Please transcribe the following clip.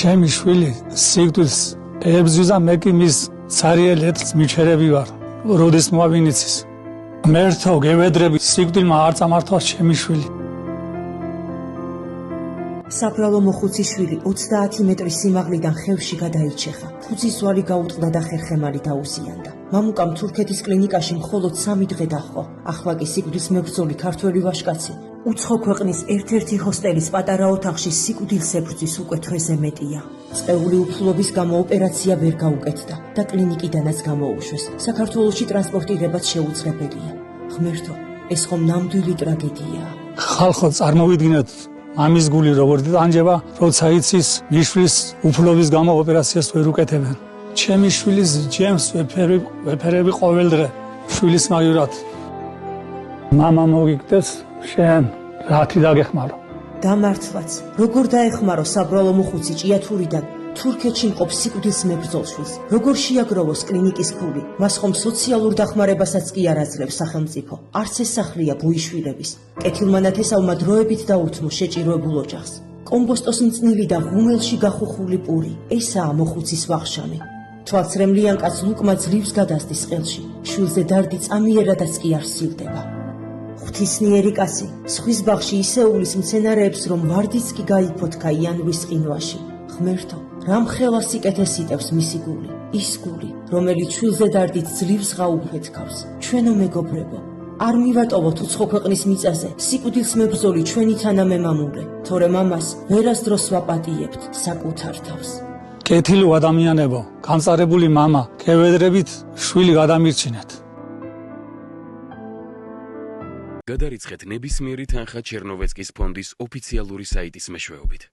ჩემი შვილი სიკვდილს ებრძვიდა, მე კი მის ცარიელ ეტლს მიჩერები ვარ, როდის მოავინიცის. მერთო გევედრები, სიკვდილმა არ წამართვა ჩემი შვილი. საბრალო მოხუციშვილი 30 მეტრის სიმაღლიდან ხევში გადაიჩეხა. ფუძის ზვალი გაუტყდა და ხერხემალი დაუზიანდა. მამუკამ თურქეთის კლინიკაში მხოლოდ 3 დღე დაჰყო. ახლა კი სიკვდილს მებრძოლი ქართველი ვაჟკაცი უცხო ქვეყნის ერთ-ერთი ჰოსტელის პატარა ოთახში სიკვდილს ებრძვის უკვე თვეზე მეტია. წეული უფლობის გამო ოპერაცია ვერ გაუკეთდა და კლინიკიდანაც გამოუშვეს. საქართველოში ტრანსპორტირებაც შეუძლებელია. ღმერთო, ეს ხომ ნამდვილი ტრაგედიაა. ხალხო, წარმოვიდგინეთ ამის გული როგორ დანჯება, როცა იცის მიშვილის უფლობის გამო ოპერაციას ვერ უკეთებენ. ჩემი შვილის ჯემს ვეფერები ყოველ დღე შვილის მაგივრად. მამა მოგიგდეს, შენ რათი დაგეხმარო. დამართვაც, როგორ დაეხმარო საბრალო მოხუცი ჭიათურიდან თურქეთში მყოფ სიკვდილს მებრძოლ შვილს, როგორ შეაგროვოს კლინიკის ფული, მას ხომ სოციალურ დახმარებასაც კი არ აძლევს სახელმწიფო. არც ეს სახლია ბუიშვილების. კეთილმანათესავმა დროებით დაუთმო შეჭიროებულ ოჯახს. კომბოსტოს მწნილი და ღუმელში გახუხული პური, ესაა მოხუცის ვახშამი. თვალცრემლიან კაც ლუკმა ძლივს გადასდის ყელში, შვილზე დარდი წამიერადაც კი არ სივდება. ღვთისმიერი კაცი, სხვის ბაღში ისეულის მცენარეებს, რომ ვარდიც კი გაიფოთქა იანვის ყინვაში. ღმერთო, რამ ხელა სიკეთეს იტევს მისი გული, ის გული, რომელიც შვილზე დარდით ძლივს გაუფეთქავს. ჩვენო მეგობრებო, არ მივატოვოთ უცხო ქვეყნის მიწაზე სიკვდილს მებრძოლი ჩვენი თანამემამულე, თორემ ამას ვერასდროს ვაპატიებთ საკუთარ თავს. კეთილო ადამიანებო, განწარებული მამა, გევედრებით შვილი გადამირჩინეთ. გადარიცხეთ ნებისმიერი თანხა ჩერნოვეცკის ფონდის ოფიციალური საიტის მეშვეობით.